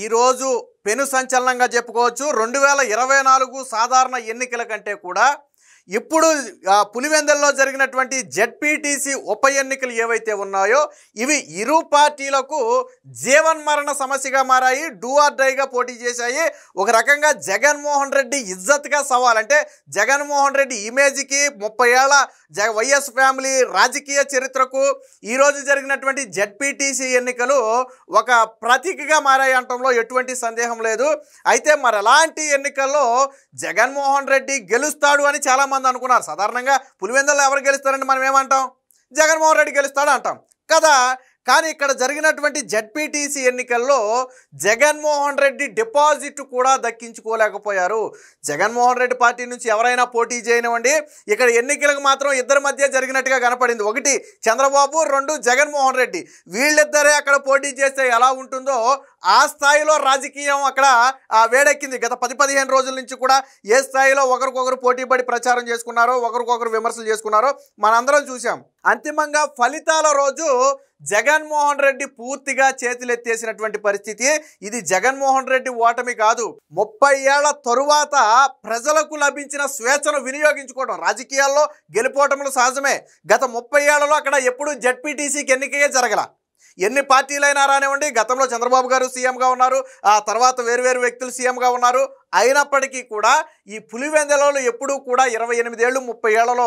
ఈరోజు పెను సంచలనంగా చెప్పుకోవచ్చు. 2024 సాధారణ ఎన్నికల కంటే కూడా ఇప్పుడు పులివెందులలో జరిగినటువంటి జెడ్పీటీసీ ఉప ఎన్నికలు ఏవైతే ఉన్నాయో ఇవి ఇరు పార్టీలకు జీవన్మరణ సమస్యగా మారాయి. డూ ఆర్ డైగా పోటీ చేశాయి. ఒక రకంగా జగన్మోహన్ రెడ్డి ఇజ్జత్గా సవాల్, అంటే జగన్మోహన్ రెడ్డి ఇమేజ్కి 30 ఏళ్ల వైఎస్ ఫ్యామిలీ రాజకీయ చరిత్రకు ఈరోజు జరిగినటువంటి జెడ్పీటీసీ ఎన్నికలు ఒక ప్రతీకగా మారాయి అనటంలో ఎటువంటి సందేహం లేదు. అయితే మరి అలాంటి ఎన్నికల్లో జగన్మోహన్ రెడ్డి గెలుస్తాడు అని చాలామంది అనుకున్నారు. సాధారణంగా పులివెందులలో ఎవరు గెలుస్తారంటే మనం ఏమంటాం? జగన్మోహన్ రెడ్డి గెలుస్తాడు అంటాం కదా. కానీ ఇక్కడ జరిగినటువంటి జెడ్పీటీసీ ఎన్నికల్లో జగన్మోహన్ రెడ్డి డిపాజిట్ కూడా దక్కించుకోలేకపోయారు. జగన్మోహన్ రెడ్డి పార్టీ నుంచి ఎవరైనా పోటీ చేయనివ్వండి, ఇక్కడ ఎన్నికలకు మాత్రం ఇద్దరి మధ్య జరిగినట్టుగా కనపడింది. ఒకటి చంద్రబాబు, 2 జగన్మోహన్ రెడ్డి. వీళ్ళిద్దరే అక్కడ పోటీ చేస్తే ఎలా ఉంటుందో ఆ స్థాయిలో రాజకీయం అక్కడ వేడెక్కింది. గత 10-15 రోజుల నుంచి కూడా ఏ స్థాయిలో ఒకరికొకరు పోటీపడి ప్రచారం చేసుకున్నారో, ఒకరికొకరు విమర్శలు చేసుకున్నారో మనందరం చూసాం. అంతిమంగా ఫలితాల రోజు జగన్మోహన్ రెడ్డి పూర్తిగా చేతులెత్తేసినటువంటి పరిస్థితి. ఇది జగన్మోహన్ రెడ్డి ఓటమి కాదు, 30 ఏళ్ల తరువాత ప్రజలకు లభించిన స్వేచ్ఛను వినియోగించుకోవడం. రాజకీయాల్లో గెలుపోవటములు సహజమే. గత 30 ఏళ్లలో అక్కడ ఎప్పుడు జెడ్పీటీసీకి ఎన్నికయే జరగల. ఎన్ని పార్టీలైనా రానివ్వండి, గతంలో చంద్రబాబు గారు సీఎంగా ఉన్నారు, ఆ తర్వాత వేరువేరు వ్యక్తులు సీఎంగా ఉన్నారు. అయినప్పటికీ కూడా ఈ పులివెందులలో ఎప్పుడూ కూడా 28 ఏళ్ళు 30 ఏళ్లలో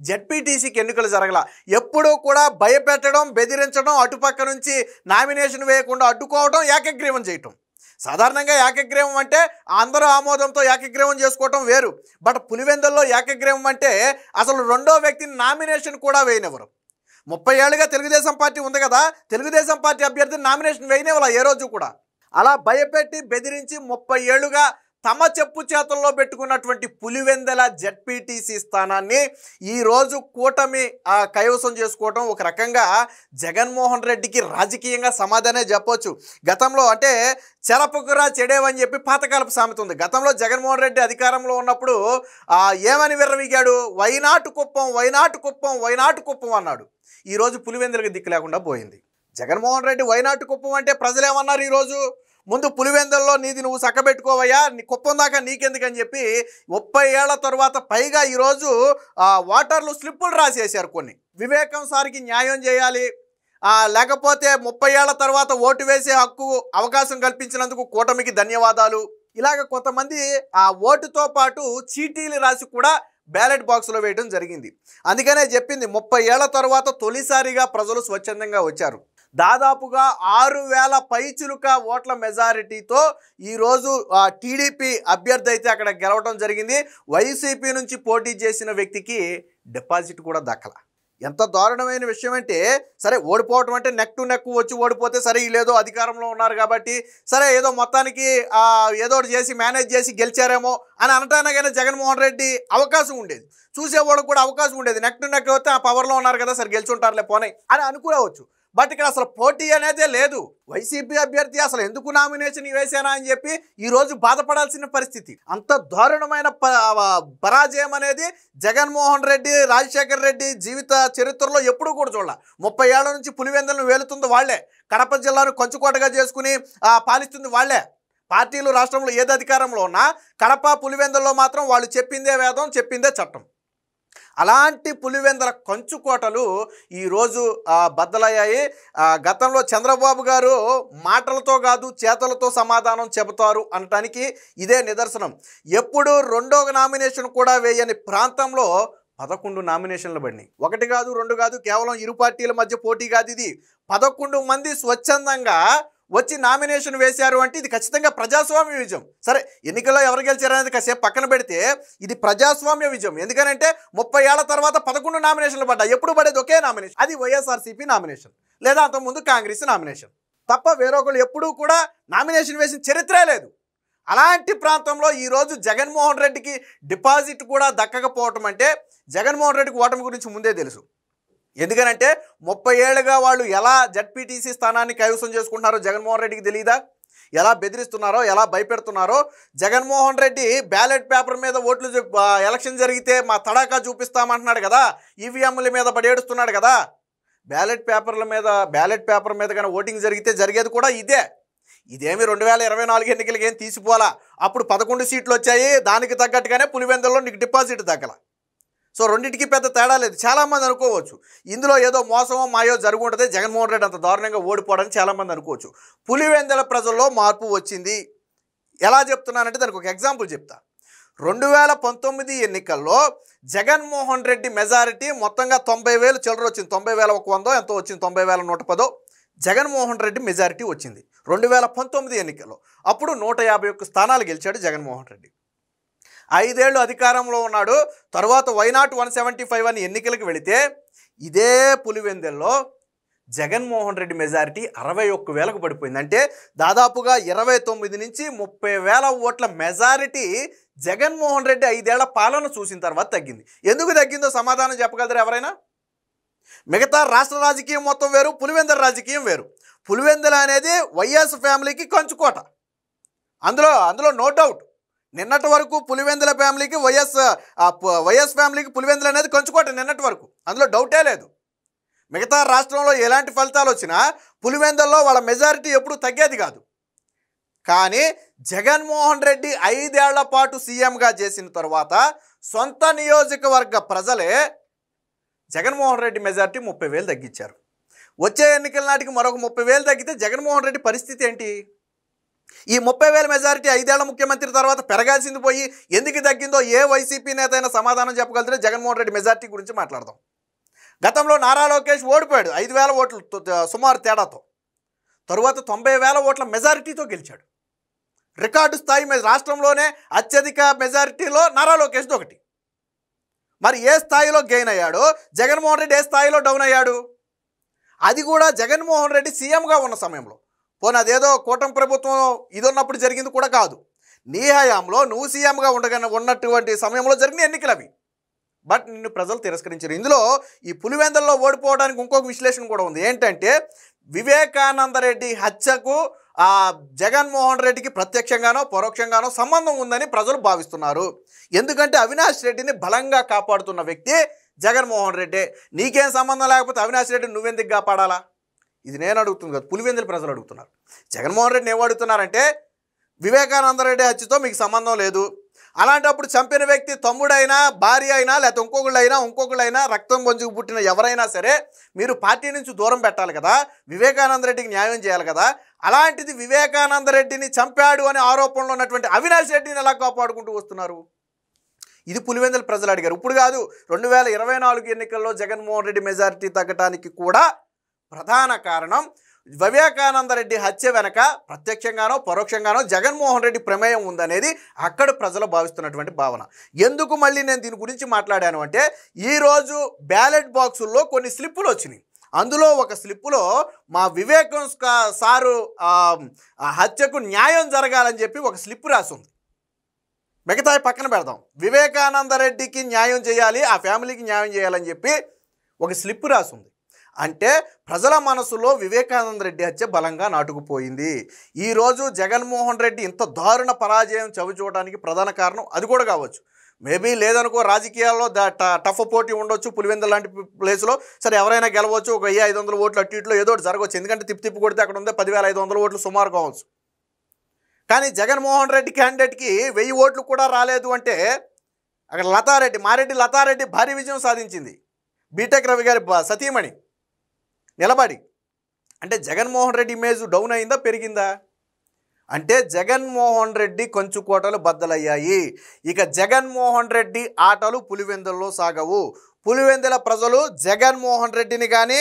జెడ్పీటీసీకి ఎన్నికలు జరగల. ఎప్పుడూ కూడా భయపెట్టడం, బెదిరించడం, అటుపక్క నుంచి నామినేషన్ వేయకుండా అడ్డుకోవడం, ఏకగ్రీవం చేయటం. సాధారణంగా ఏకగ్రీవం అంటే అందరూ ఆమోదంతో ఏకగ్రీవం చేసుకోవటం వేరు. బట్ పులివెందులలో ఏకగ్రీవం అంటే అసలు రెండో వ్యక్తిని నామినేషన్ కూడా వేయనివ్వరు. 30 ఏళ్ళుగా తెలుగుదేశం పార్టీ ఉంది కదా, తెలుగుదేశం పార్టీ అభ్యర్థిని నామినేషన్ వేయనివ్వాల ఏ రోజు కూడా. అలా భయపెట్టి బెదిరించి 30 ఏళ్ళుగా తమ చెప్పు చేతుల్లో పెట్టుకున్నటువంటి పులివెందుల జెడ్పీటీసీ స్థానాన్ని ఈరోజు కూటమి కైవసం చేసుకోవడం ఒక రకంగా జగన్మోహన్ రెడ్డికి రాజకీయంగా సమాధానే చెప్పొచ్చు. గతంలో అంటే చెరపకురా చెడేవని చెప్పి పాతకాలపు సామెత ఉంది. గతంలో జగన్మోహన్ రెడ్డి అధికారంలో ఉన్నప్పుడు ఏమని విర్రవీగాడు? వైనాటు కుప్పం, వైనాటు కుప్పం, వైనాటు కుప్పం అన్నాడు. ఈరోజు పులివెందులకు దిక్కు లేకుండా పోయింది. జగన్మోహన్ రెడ్డి వైనాటు కుప్పం అంటే ప్రజలు ఏమన్నారు? ఈరోజు ముందు పులివెందుల్లో నీది నువ్వు చక్కబెట్టుకోవయ్యా, నీ కుప్పం దాకా నీకెందుకని చెప్పి 30 ఏళ్ల తర్వాత పైగా ఈరోజు వాటర్లు స్లిప్పులు రాసేసారు కొన్ని. వివేకం సారికి న్యాయం చేయాలి, లేకపోతే 30 ఏళ్ల తర్వాత ఓటు వేసే హక్కు అవకాశం కల్పించినందుకు కూటమికి ధన్యవాదాలు. ఇలాగ కొంతమంది ఆ ఓటుతో పాటు చీటీలు రాసి కూడా బ్యాలెట్ బాక్స్లో వేయడం జరిగింది. అందుకనే చెప్పింది 30 ఏళ్ల తర్వాత తొలిసారిగా ప్రజలు స్వచ్ఛందంగా వచ్చారు. దాదాపుగా 6,000 పైచిలుక ఓట్ల మెజారిటీతో ఈరోజు టీడీపీ అభ్యర్థి అయితే అక్కడ గెలవడం జరిగింది. వైసీపీ నుంచి పోటీ చేసిన వ్యక్తికి డిపాజిట్ కూడా దక్కల. ఎంత దారుణమైన విషయం అంటే, సరే ఓడిపోవటం అంటే నెక్ టు నెక్ వచ్చి ఓడిపోతే సరే వీళ్ళేదో అధికారంలో ఉన్నారు కాబట్టి సరే ఏదో మొత్తానికి ఏదో చేసి మేనేజ్ చేసి గెలిచారేమో అని అనటానికైనా జగన్మోహన్ రెడ్డి అవకాశం ఉండేది, చూసేవాళ్ళకు కూడా అవకాశం ఉండేది. నెక్ టు నెక్ వస్తే ఆ పవర్లో ఉన్నారు కదా, సరే గెలిచుంటారులే పోనీ అని అనుకోవచ్చు. బట్ ఇక్కడ అసలు పోటీ అనేదే లేదు. వైసీపీ అభ్యర్థి అసలు ఎందుకు నామినేషన్ వేసానా అని చెప్పి ఈరోజు బాధపడాల్సిన పరిస్థితి. అంత దారుణమైన పరాజయం అనేది జగన్మోహన్ రెడ్డి, రాజశేఖర్ రెడ్డి జీవిత చరిత్రలో ఎప్పుడూ కూడా చూడాల. 30 ఏళ్ల నుంచి పులివెందులను వేలుతుంది వాళ్లే, కడప జిల్లాను కంచుకోటగా చేసుకుని పాలిస్తుంది వాళ్లే. పార్టీలు రాష్ట్రంలో ఏది అధికారంలో ఉన్నా కడప పులివెందుల్లో మాత్రం వాళ్ళు చెప్పిందే వేదం, చెప్పిందే చట్టం. అలాంటి పులివెందుల కంచుకోటలు ఈరోజు బద్దలయ్యాయి. గతంలో చంద్రబాబు గారు మాటలతో కాదు చేతలతో సమాధానం చెబుతారు అనటానికి ఇదే నిదర్శనం. ఎప్పుడు రెండో నామినేషన్ కూడా వేయని ప్రాంతంలో 11 నామినేషన్లు పడినాయి. 1 కాదు 2 కాదు, కేవలం ఇరు పార్టీల మధ్య పోటీ కాదు, ఇది 11 మంది స్వచ్ఛందంగా వచ్చి నామినేషన్ వేశారు అంటే ఇది ఖచ్చితంగా ప్రజాస్వామ్య విజయం. సరే ఎన్నికల్లో ఎవరు గెలిచారనేది కాసేపు పక్కన పెడితే ఇది ప్రజాస్వామ్య విజయం. ఎందుకనంటే 30 ఏళ్ల తర్వాత 11 నామినేషన్లు పడ్డాయి. ఎప్పుడు పడేది ఒకే నామినేషన్, అది వైఎస్ఆర్సీపీ నామినేషన్ లేదా అంతకుముందు కాంగ్రెస్ నామినేషన్ తప్ప వేరొకళ్ళు ఎప్పుడూ కూడా నామినేషన్ వేసిన చరిత్రే లేదు. అలాంటి ప్రాంతంలో ఈరోజు జగన్మోహన్ రెడ్డికి డిపాజిట్ కూడా దక్కకపోవటం అంటే జగన్మోహన్ రెడ్డికి ఓటమి గురించి ముందే తెలుసు. ఎందుకనంటే 30 ఏళ్ళుగా వాళ్ళు ఎలా జెడ్పీటీసీ స్థానాన్ని కైవసం చేసుకుంటున్నారో జగన్మోహన్ రెడ్డికి తెలియదా? ఎలా బెదిరిస్తున్నారో, ఎలా భయపెడుతున్నారో. జగన్మోహన్ రెడ్డి బ్యాలెట్ పేపర్ మీద ఓట్లు ఎలక్షన్ జరిగితే మా తడాకా చూపిస్తామంటున్నాడు కదా, ఈవీఎంల మీద పడేడుస్తున్నాడు కదా. బ్యాలెట్ పేపర్ మీద కానీ ఓటింగ్ జరిగితే జరిగేది కూడా ఇదే. ఇదేమి 2024 ఎన్నికలకి ఏం తీసిపోలా. అప్పుడు 11 సీట్లు వచ్చాయి, దానికి తగ్గట్టుగానే పులివెందుల్లో నీకు డిపాజిట్ తగ్గల. సో రెండింటికి పెద్ద తేడా లేదు. చాలామంది అనుకోవచ్చు ఇందులో ఏదో మోసమో మాయో జరుగుంటుంది, జగన్మోహన్ రెడ్డి అంత దారుణంగా ఓడిపోవడానికి చాలామంది అనుకోవచ్చు. పులివెందుల ప్రజల్లో మార్పు వచ్చింది. ఎలా చెప్తున్నానంటే దానికి ఒక ఎగ్జాంపుల్ చెప్తా. 2019 ఎన్నికల్లో జగన్మోహన్ రెడ్డి మెజారిటీ మొత్తంగా 90,000 చిల్లర వచ్చింది. 90,100 ఎంతో వచ్చింది, 90,110 జగన్మోహన్ రెడ్డి మెజారిటీ వచ్చింది 2019 ఎన్నికల్లో. అప్పుడు 151 స్థానాలు గెలిచాడు జగన్మోహన్ రెడ్డి. 5 ఏళ్ళు అధికారంలో ఉన్నాడు. తర్వాత వైనాట్ 175 అని ఎన్నికలకు వెళితే ఇదే పులివెందుల్లో జగన్మోహన్ రెడ్డి మెజారిటీ 61,000కు పడిపోయింది. అంటే దాదాపుగా 29 నుంచి 30,000 ఓట్ల మెజారిటీ జగన్మోహన్ రెడ్డి 5 ఏళ్ల పాలన చూసిన తర్వాత తగ్గింది. ఎందుకు తగ్గిందో సమాధానం చెప్పగలరు ఎవరైనా? మిగతా రాష్ట్ర రాజకీయం మొత్తం వేరు, పులివెందుల రాజకీయం వేరు. పులివెందుల అనేది వైఎస్ ఫ్యామిలీకి కంచుకోట. అందులో నో డౌట్. నిన్నటి వరకు పులివెందుల ఫ్యామిలీకి వైఎస్ ఫ్యామిలీకి పులివెందుల అనేది కంచుకోట నిన్నటి వరకు, అందులో డౌటే లేదు. మిగతా రాష్ట్రంలో ఎలాంటి ఫలితాలు వచ్చినా పులివెందుల్లో వాళ్ళ మెజారిటీ ఎప్పుడు తగ్గేది కాదు. కానీ జగన్మోహన్ రెడ్డి 5 ఏళ్ల పాటు సీఎంగా చేసిన తర్వాత సొంత నియోజకవర్గ ప్రజలే జగన్మోహన్ రెడ్డి మెజారిటీ 30,000 తగ్గించారు. వచ్చే ఎన్నికల నాటికి మరొక 30,000 తగ్గితే జగన్మోహన్ రెడ్డి పరిస్థితి ఏంటి? ఈ 30,000 మెజారిటీ 5 ఏళ్ల ముఖ్యమంత్రి తర్వాత పెరగాల్సింది పోయి ఎందుకు తగ్గిందో ఏ వైసీపీ నేత అయినా సమాధానం చెప్పగలిగితే జగన్మోహన్ రెడ్డి మెజారిటీ గురించి మాట్లాడదాం. గతంలో నారా లోకేష్ ఓడిపోయాడు 5,000 ఓట్లు సుమారు తేడాతో. తరువాత 90,000 ఓట్ల మెజారిటీతో గెలిచాడు. రికార్డు స్థాయి రాష్ట్రంలోనే అత్యధిక మెజారిటీలో నారా లోకేష్ ఒకటి. మరి ఏ స్థాయిలో గెయిన్ అయ్యాడో జగన్మోహన్ రెడ్డి ఏ స్థాయిలో డౌన్ అయ్యాడు? అది కూడా జగన్మోహన్ రెడ్డి సీఎంగా ఉన్న సమయంలో. పోనీ అదేదో కూటమి ప్రభుత్వం ఇది ఉన్నప్పుడు జరిగింది కూడా కాదు. నీ హయాంలో నువ్వు సీఎంగా ఉన్నటువంటి సమయంలో జరిగిన ఎన్నికలు అవి. బట్ నిన్ను ప్రజలు తిరస్కరించారు. ఇందులో ఈ పులివెందుల్లో ఓడిపోవడానికి ఇంకొక విశ్లేషణ కూడా ఉంది. ఏంటంటే వివేకానంద రెడ్డి హత్యకు జగన్మోహన్ రెడ్డికి ప్రత్యక్షంగానో పరోక్షంగానో సంబంధం ఉందని ప్రజలు భావిస్తున్నారు. ఎందుకంటే అవినాష్ రెడ్డిని బలంగా కాపాడుతున్న వ్యక్తి జగన్మోహన్ రెడ్డి. నీకేం సంబంధం లేకపోతే అవినాష్ రెడ్డిని నువ్వెందుకు కాపాడాలా? ఇది నేను అడుగుతుంది కదా, పులివెందుల ప్రజలు అడుగుతున్నారు. జగన్మోహన్ రెడ్డిని ఏం అడుగుతున్నారంటే వివేకానంద రెడ్డి హత్యతో మీకు సంబంధం లేదు. అలాంటప్పుడు చంపిన వ్యక్తి తమ్ముడైనా భార్య అయినా లేకపోతే ఇంకొకళ్ళైనా రక్తం పంచుకు పుట్టిన ఎవరైనా సరే మీరు పార్టీ నుంచి దూరం పెట్టాలి కదా, వివేకానంద రెడ్డికి న్యాయం చేయాలి కదా. అలాంటిది వివేకానంద రెడ్డిని చంపాడు అనే ఆరోపణలో ఉన్నటువంటి అవినాష్ రెడ్డిని ఎలా కాపాడుకుంటూ వస్తున్నారు? ఇది పులివెందుల ప్రజలు అడిగారు. ఇప్పుడు కాదు, 2024 ఎన్నికల్లో జగన్మోహన్ రెడ్డి మెజారిటీ తగ్గడానికి కూడా ప్రధాన కారణం వివేకానంద రెడ్డి హత్య వెనక ప్రత్యక్షంగానో పరోక్షంగానో జగన్మోహన్ రెడ్డి ప్రమేయం ఉందనేది అక్కడ ప్రజలు భావిస్తున్నటువంటి భావన. ఎందుకు మళ్ళీ నేను దీని గురించి మాట్లాడాను అంటే ఈరోజు బ్యాలెట్ బాక్సుల్లో కొన్ని స్లిప్పులు వచ్చినాయి. అందులో ఒక స్లిప్పులో మా వివేకం సారు హత్యకు న్యాయం జరగాలని చెప్పి ఒక స్లిప్ రాసింది. మిగతా పక్కన పెడదాం. వివేకానంద రెడ్డికి న్యాయం చేయాలి, ఆ ఫ్యామిలీకి న్యాయం చేయాలని చెప్పి ఒక స్లిప్ రాసింది. అంటే ప్రజల మనసులో వివేకానంద రెడ్డి హత్య బలంగా నాటుకుపోయింది. ఈరోజు జగన్మోహన్ రెడ్డి ఇంత దారుణ పరాజయం చవిచూడడానికి ప్రధాన కారణం అది కూడా కావచ్చు. మేబీ లేదనుకో, రాజకీయాల్లో టఫ్ పోటీ ఉండొచ్చు. పులివెందుల లాంటి ప్లేస్లో సరే ఎవరైనా గెలవచ్చు, ఒక 1,500 ఓట్లు అటు ఇట్లో ఏదో ఒకటి జరగవచ్చు. ఎందుకంటే తిప్పి కొడితే అక్కడ ఉందే 10,500 ఓట్లు సుమారు కావచ్చు. కానీ జగన్మోహన్ రెడ్డి క్యాండిడేట్కి 1000 ఓట్లు కూడా రాలేదు అంటే అక్కడ మారెడ్డి లతారెడ్డి భారీ విజయం సాధించింది. బీటెక్ రవి గారి సతీమణి నిలబడి. అంటే జగన్మోహన్ రెడ్డి ఇమేజ్ డౌన్ అయిందా పెరిగిందా? అంటే జగన్మోహన్ రెడ్డి కంచుకోటలు బద్దలయ్యాయి. ఇక జగన్మోహన్ రెడ్డి ఆటలు పులివెందుల్లో సాగవు. పులివెందుల ప్రజలు జగన్మోహన్ రెడ్డిని కానీ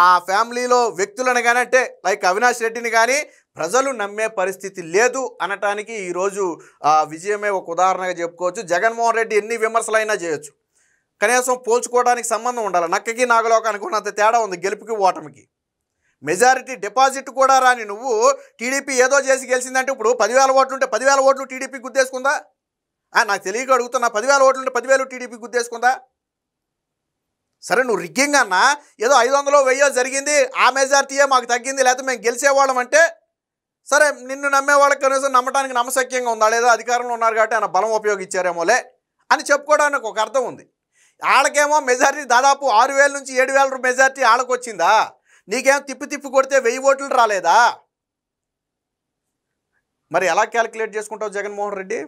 ఆ ఫ్యామిలీలో వ్యక్తులను కానీ అంటే లైక్ అవినాష్ రెడ్డిని కానీ ప్రజలు నమ్మే పరిస్థితి లేదు అనటానికి ఈరోజు విజయమే ఒక ఉదాహరణగా చెప్పుకోవచ్చు. జగన్మోహన్ రెడ్డి ఎన్ని విమర్శలైనా చేయొచ్చు, కనీసం పోల్చుకోవడానికి సంబంధం ఉండాలి. నక్కకి నాగలోకానికి ఉన్నంత తేడా ఉంది గెలుపుకి ఓటమికి. మెజారిటీ డిపాజిట్ కూడా రాని నువ్వు టీడీపీ ఏదో చేసి గెలిచిందంటే ఇప్పుడు 10,000 ఓట్లు ఉంటే 10,000 ఓట్లు టీడీపీ గుద్దేసుకుందా? నాకు తెలియక అడుగుతున్నా. 10,000 ఓట్లు ఉంటే 10,000 టీడీపీ గుద్దేసుకుందా? సరే నువ్వు రిగ్గింగ్ అన్నా ఏదో 500 1000 జరిగింది, ఆ మెజారిటీయే మాకు తగ్గింది, లేకపోతే మేము గెలిచేవాళ్ళం అంటే సరే నిన్ను నమ్మే వాళ్ళకి కనీసం నమ్మటానికి నమ్మశక్యంగా ఉందా? లేదా అధికారంలో ఉన్నారు కాబట్టి ఆయన బలం ఉపయోగించారేమోలే అని చెప్పుకోవడానికి ఒక అర్థం ఉంది. వాళ్ళకేమో మెజారిటీ దాదాపు 6,000 నుంచి 7,000 మెజారిటీ వాళ్ళకు వచ్చిందా? నీకేమో తిప్పి కొడితే 1000 ఓట్లు రాలేదా? మరి ఎలా క్యాలిక్యులేట్ చేసుకుంటావు జగన్మోహన్ రెడ్డి?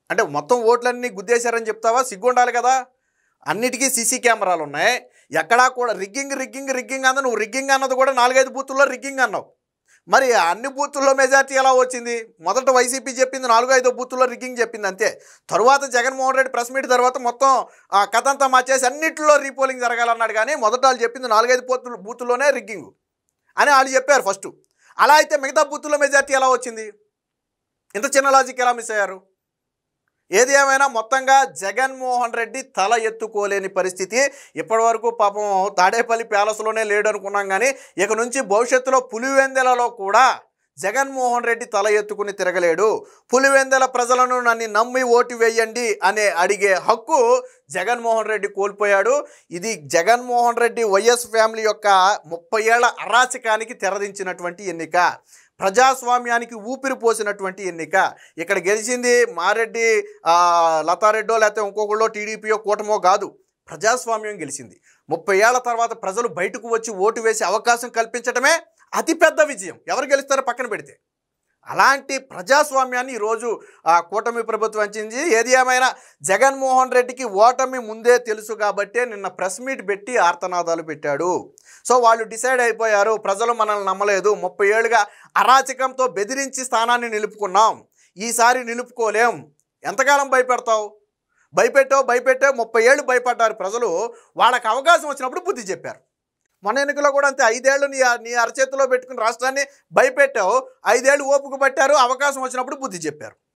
అంటే మొత్తం ఓట్లన్నీ గుద్దేశారని చెప్తావా? సిగ్గుండాలి కదా. అన్నిటికీ సీసీ కెమెరాలు ఉన్నాయి, ఎక్కడా కూడా రిగ్గింగ్ రిగ్గింగ్ రిగ్గింగ్ అన్న. నువ్వు రిగ్గింగ్ అన్నది కూడా 4-5 బూతుల్లో రిగ్గింగ్ అన్నావు. మరి అన్ని బూతుల్లో మెజార్టీ ఎలా వచ్చింది? మొదట వైసీపీ చెప్పింది 4-5 బూతుల్లో రిగ్గింగ్ చెప్పింది అంతే. తరువాత జగన్మోహన్ రెడ్డి ప్రెస్ మీట్ తర్వాత మొత్తం కథ అంతా మార్చేసి అన్నింటిలో రీపోలింగ్ జరగాలన్నాడు. కానీ మొదట వాళ్ళు చెప్పింది 4-5 బూతుల్లోనే రిగ్గింగ్ అని వాళ్ళు చెప్పారు ఫస్ట్. అలా అయితే మిగతా బూతుల్లో మెజార్టీ ఎలా వచ్చింది? ఇంత చిన్న లాజిక్ ఎలా మిస్ అయ్యారు? ఏది ఏమైనా మొత్తంగా జగన్మోహన్ రెడ్డి తల ఎత్తుకోలేని పరిస్థితి. ఇప్పటివరకు పాపం తాడేపల్లి ప్యాలెస్లోనే లేడు అనుకున్నాం, కానీ ఇక నుంచి భవిష్యత్తులో పులివెందెలలో కూడా జగన్మోహన్ రెడ్డి తల ఎత్తుకుని తిరగలేడు. పులివెందెల ప్రజలను నన్ను నమ్మి ఓటు వేయండి అనే అడిగే హక్కు జగన్మోహన్ రెడ్డి కోల్పోయాడు. ఇది జగన్మోహన్ రెడ్డి వైఎస్ ఫ్యామిలీ యొక్క 30 ఏళ్ల అరాచకానికి తెరదించినటువంటి ఎన్నిక, ప్రజాస్వామ్యానికి ఊపిరి పోసినటువంటి ఎన్నిక. ఇక్కడ గెలిచింది మారెడ్డి లతారెడ్డో లేకపోతే ఇంకొకళ్ళో టీడీపీయో కూటమో కాదు, ప్రజాస్వామ్యం గెలిచింది. 30 ఏళ్ల తర్వాత ప్రజలు బయటకు వచ్చి ఓటు వేసే అవకాశం కల్పించడమే అతిపెద్ద విజయం. ఎవరు గెలుస్తారో పక్కన పెడితే. అలాంటి ప్రజాస్వామ్యాన్ని ఈరోజు కూటమి ప్రభుత్వం అంచింది. ఏది ఏమైనా జగన్మోహన్ రెడ్డికి ఓటమి ముందే తెలుసు కాబట్టే నిన్న ప్రెస్ మీట్ పెట్టి ఆర్తనాదాలు పెట్టాడు. సో వాళ్ళు డిసైడ్ అయిపోయారు, ప్రజలు మనల్ని నమ్మలేదు, 30 ఏళ్ళుగా అరాచకంతో బెదిరించి స్థానాన్ని నిలుపుకున్నాం, ఈసారి నిలుపుకోలేం. ఎంతకాలం భయపెడతావు? భయపెట్టావు 30 ఏళ్ళు భయపడ్డారు ప్రజలు. వాళ్ళకి అవకాశం వచ్చినప్పుడు బుద్ధి చెప్పారు. మొన్న ఎన్నికల్లో కూడా అంతే, 5 ఏళ్ళు నీ అరచేతిలో పెట్టుకుని రాష్ట్రాన్ని భయపెట్టావు, 5 ఏళ్ళు ఓపిక పట్టారు, అవకాశం వచ్చినప్పుడు బుద్ధి చెప్పారు.